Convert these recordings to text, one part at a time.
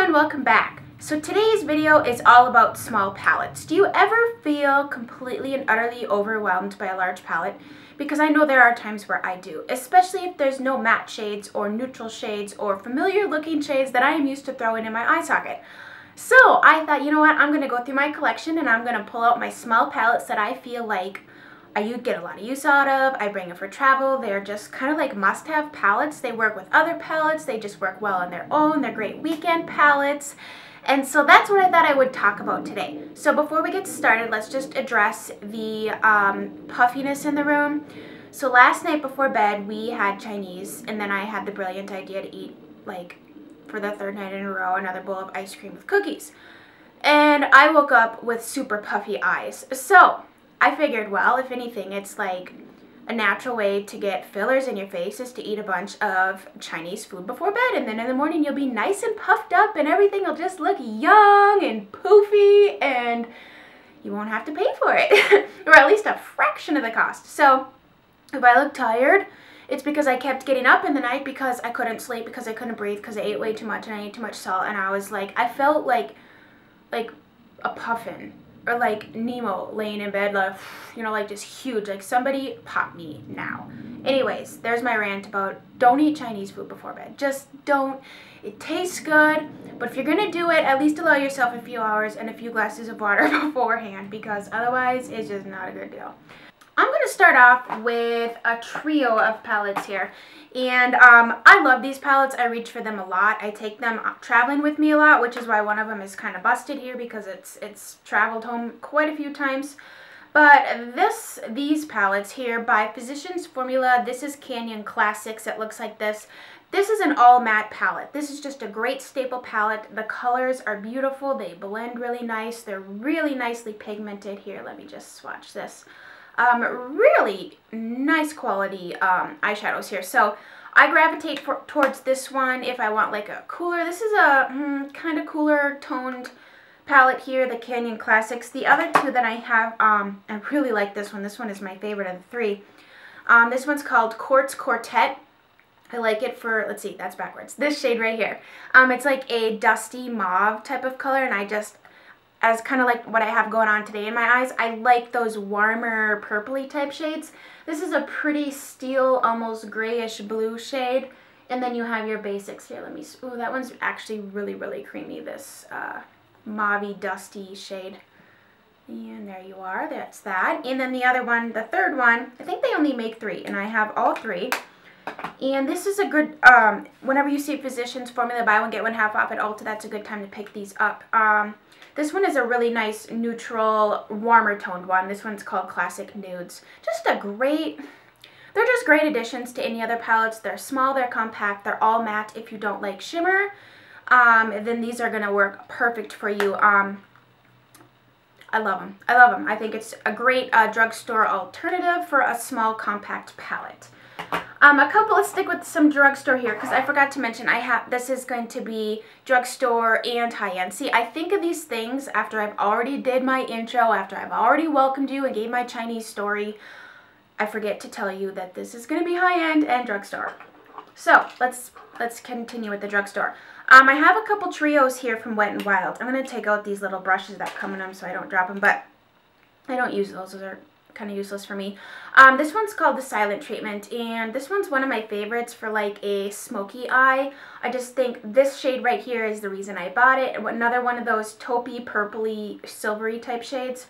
everyone, welcome back. So today's video is all about small palettes. Do you ever feel completely and utterly overwhelmed by a large palette? Because I know there are times where I do, especially if there's no matte shades or neutral shades or familiar looking shades that I am used to throwing in my eye socket. So I thought, you know what, I'm going to go through my collection and I'm going to pull out my small palettes that I feel like I get a lot of use out of. I bring them for travel. They're just kind of like must-have palettes. They work with other palettes. They just work well on their own. They're great weekend palettes. And so that's what I thought I would talk about today. So before we get started, let's just address the puffiness in the room. So last night before bed, we had Chinese, and then I had the brilliant idea to eat, like, for the third night in a row, another bowl of ice cream with cookies. And I woke up with super puffy eyes. So I figured, well, if anything, it's like a natural way to get fillers in your face is to eat a bunch of Chinese food before bed, and then in the morning you'll be nice and puffed up and everything will just look young and poofy and you won't have to pay for it, or at least a fraction of the cost. So if I look tired, it's because I kept getting up in the night because I couldn't sleep, because I couldn't breathe, because I ate way too much and I ate too much salt, and I was like, I felt like a puffin. Or like Nemo laying in bed, like, you know, like just huge, like somebody pop me now. Anyways, there's my rant about don't eat Chinese food before bed. Just don't. It tastes good, but if you're gonna do it, at least allow yourself a few hours and a few glasses of water beforehand, because otherwise it's just not a good deal. I'm gonna start off with a trio of palettes here. And I love these palettes. I reach for them a lot. I take them traveling with me a lot, which is why one of them is kind of busted here because it's traveled home quite a few times. But these palettes here by Physicians Formula, this is Canyon Classics. It looks like this. This is an all matte palette. This is just a great staple palette. The colors are beautiful. They blend really nice. They're really nicely pigmented. Here, let me just swatch this. Really nice quality eyeshadows here. So I gravitate towards this one if I want like a cooler. This is a kind of cooler toned palette here, the Canyon Classics. The other two that I have, I really like this one. This one is my favorite of the three. This one's called Quartz Quartet. I like it for, let's see, that's backwards. This shade right here. It's like a dusty mauve type of color, and I just, as kind of like what I have going on today in my eyes, I like those warmer purpley type shades. This is a pretty steel, almost grayish blue shade. And then you have your basics here. Let me, ooh, that one's actually really, really creamy, this mauvey, dusty shade. And there you are, that's that. And then the other one, the third one, I think they only make three, and I have all three. And this is a good, whenever you see Physicians Formula buy one, get one half off at Ulta, that's a good time to pick these up. This one is a really nice, neutral, warmer toned one. This one's called Classic Nudes. Just a great, they're just great additions to any other palettes. They're small, they're compact, they're all matte. If you don't like shimmer, then these are going to work perfect for you. I love them. I love them. I think it's a great drugstore alternative for a small, compact palette. Let's stick with some drugstore here, because I forgot to mention this is going to be drugstore and high-end. See, I think of these things after I've already did my intro, after I've already welcomed you and gave my Chinese story. I forget to tell you that this is going to be high-end and drugstore. So, let's continue with the drugstore. I have a couple trios here from Wet n Wild. I'm going to take out these little brushes that come in them so I don't drop them, but I don't use those. Those are kind of useless for me. This one's called the Silent Treatment, and this one's one of my favorites for like a smoky eye. I just think this shade right here is the reason I bought it. Another one of those taupey, purpley, silvery type shades.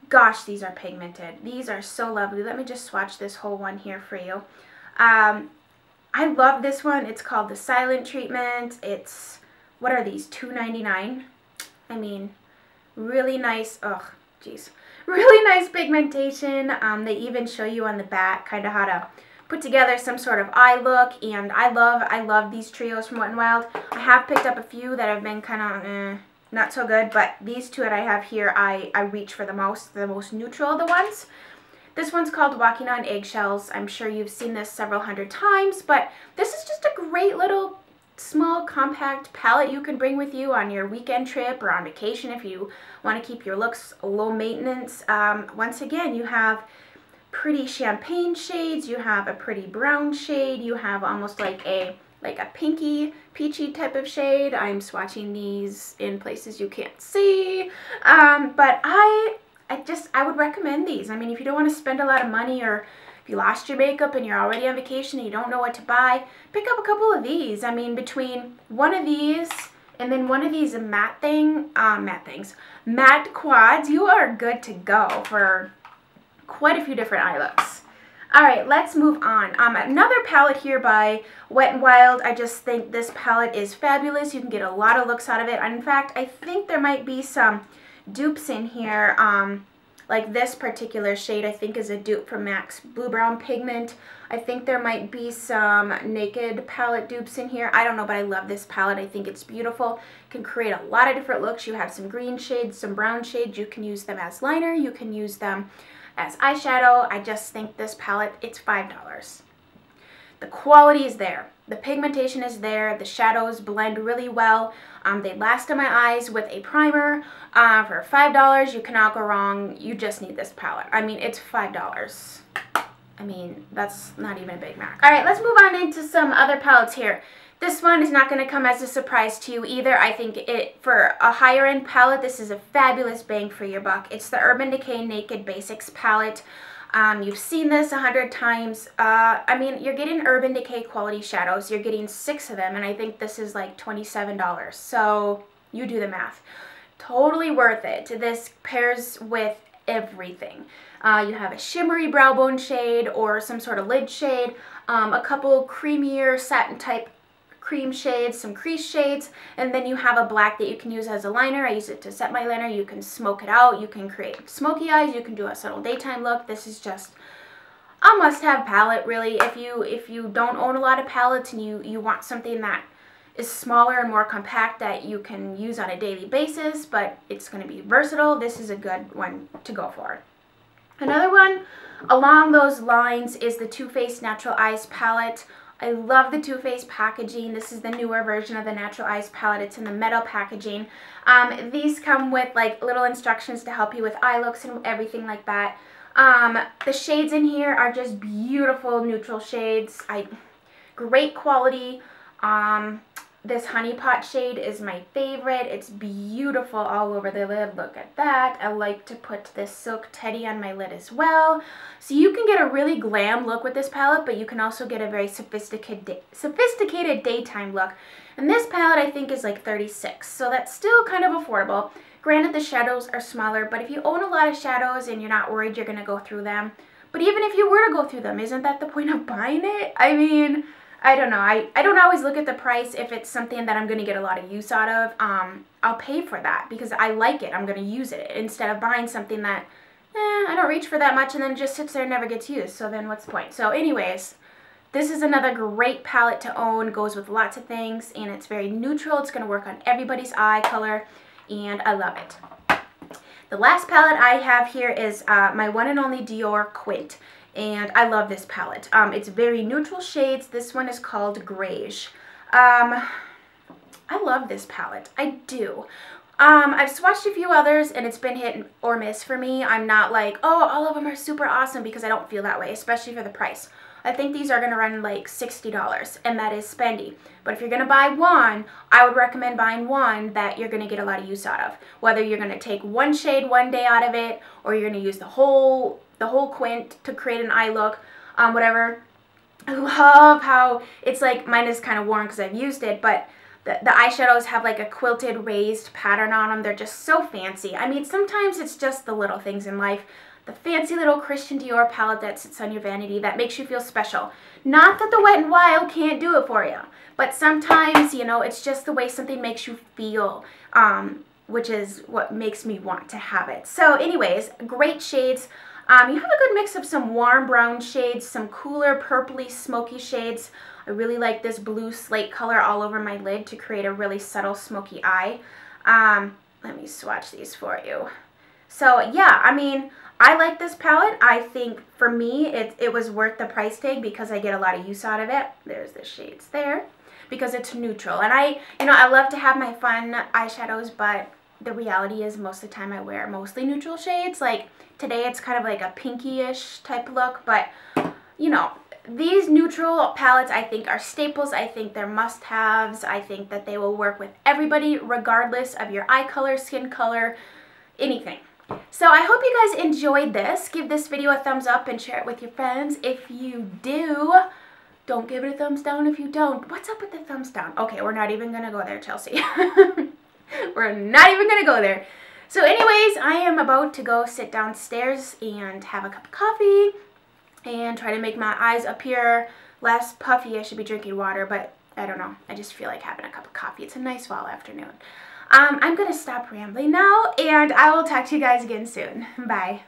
Gosh, these are pigmented. These are so lovely. Let me just swatch this whole one here for you. I love this one. It's called the Silent Treatment. It's, what are these, $2.99? I mean, really nice, ugh, geez. Really nice pigmentation. They even show you on the back kind of how to put together some sort of eye look, and I love these trios from Wet n Wild. I have picked up a few that have been kind of not so good, but these two that I have here, I reach for the most neutral of the ones. This one's called Walking on Eggshells. I'm sure you've seen this several hundred times, but this is just a great little small compact palette you can bring with you on your weekend trip or on vacation if you want to keep your looks low maintenance. Once again, you have pretty champagne shades, you have a pretty brown shade, you have almost like a like a pinky, peachy type of shade. I'm swatching these in places you can't see. But I would recommend these. I mean, if you don't want to spend a lot of money, or if you lost your makeup and you're already on vacation and you don't know what to buy, pick up a couple of these. I mean, between one of these and then one of these matte quads, you are good to go for quite a few different eye looks. All right, let's move on. Another palette here by Wet n Wild. I just think this palette is fabulous. You can get a lot of looks out of it. In fact, I think there might be some dupes in here. Like this particular shade, I think, is a dupe from MAC's Blue Brown Pigment. I think there might be some Naked palette dupes in here. I don't know, but I love this palette. I think it's beautiful. Can create a lot of different looks. You have some green shades, some brown shades. You can use them as liner. You can use them as eyeshadow. I just think this palette, it's $5. The quality is there. The pigmentation is there. The shadows blend really well. They last on my eyes with a primer. For $5, you cannot go wrong. You just need this palette. I mean, it's $5. I mean, that's not even a Big Mac. All right, let's move on into some other palettes here. This one is not going to come as a surprise to you either. I think for a higher end palette, this is a fabulous bang for your buck. It's the Urban Decay Naked Basics palette. You've seen this 100 times. I mean, you're getting Urban Decay quality shadows. You're getting 6 of them, and I think this is like $27. So you do the math. Totally worth it. This pairs with everything. You have a shimmery brow bone shade or some sort of lid shade, a couple creamier satin type cream shades, some crease shades, and then you have a black that you can use as a liner. I use it to set my liner. You can smoke it out. You can create smoky eyes. You can do a subtle daytime look. This is just a must-have palette, really. If you don't own a lot of palettes and you want something that is smaller and more compact that you can use on a daily basis, but it's going to be versatile, this is a good one to go for. Another one along those lines is the Too Faced Natural Eyes palette. I love the Too Faced packaging. This is the newer version of the Natural Eyes palette. It's in the metal packaging. These come with like little instructions to help you with eye looks and everything like that. The shades in here are just beautiful neutral shades. Great quality. This Honey Pot shade is my favorite. It's beautiful all over the lid. Look at that. I like to put this Silk Teddy on my lid as well. So you can get a really glam look with this palette, but you can also get a very sophisticated daytime look. And this palette I think is like $36, so that's still kind of affordable. Granted, the shadows are smaller, but if you own a lot of shadows and you're not worried you're going to go through them, but even if you were to go through them, isn't that the point of buying it? I mean, I don't know. I don't always look at the price. If it's something that I'm going to get a lot of use out of, I'll pay for that because I like it. I'm going to use it instead of buying something that I don't reach for that much and then just sits there and never gets used. So then what's the point? So anyways, this is another great palette to own. Goes with lots of things and it's very neutral. It's going to work on everybody's eye color and I love it. The last palette I have here is my one and only Dior Quint. And I love this palette. It's very neutral shades. This one is called Grayish. I love this palette. I do. I've swatched a few others and it's been hit or miss for me. I'm not like, oh, all of them are super awesome because I don't feel that way, especially for the price. I think these are going to run like $60 and that is spendy. But if you're going to buy one, I would recommend buying one that you're going to get a lot of use out of. Whether you're going to take one shade one day out of it or you're going to use the whole Quint to create an eye look, whatever. I love how it's like, mine is kind of worn because I've used it, but the eyeshadows have like a quilted raised pattern on them. They're just so fancy. I mean, sometimes it's just the little things in life. The fancy little Christian Dior palette that sits on your vanity that makes you feel special. Not that the Wet n Wild can't do it for you, but sometimes, you know, it's just the way something makes you feel, which is what makes me want to have it. So anyways, great shades. You have a good mix of some warm brown shades, some cooler purpley smoky shades. I really like this blue slate color all over my lid to create a really subtle smoky eye. Let me swatch these for you. So yeah, I mean, I like this palette. I think for me, it was worth the price tag because I get a lot of use out of it. There's the shades there because it's neutral. And I love to have my fun eyeshadows, but the reality is most of the time I wear mostly neutral shades. Like today it's kind of like a pinky-ish type look, but you know, these neutral palettes I think are staples. I think they're must-haves. I think that they will work with everybody regardless of your eye color, skin color, anything. So I hope you guys enjoyed this. Give this video a thumbs up and share it with your friends. If you do, don't give it a thumbs down if you don't. What's up with the thumbs down? Okay, we're not even going to go there, Chelsea. We're not even going to go there. So anyways, I am about to go sit downstairs and have a cup of coffee and try to make my eyes appear less puffy. I should be drinking water, but I don't know. I just feel like having a cup of coffee. It's a nice fall afternoon. I'm going to stop rambling now, and I will talk to you guys again soon. Bye.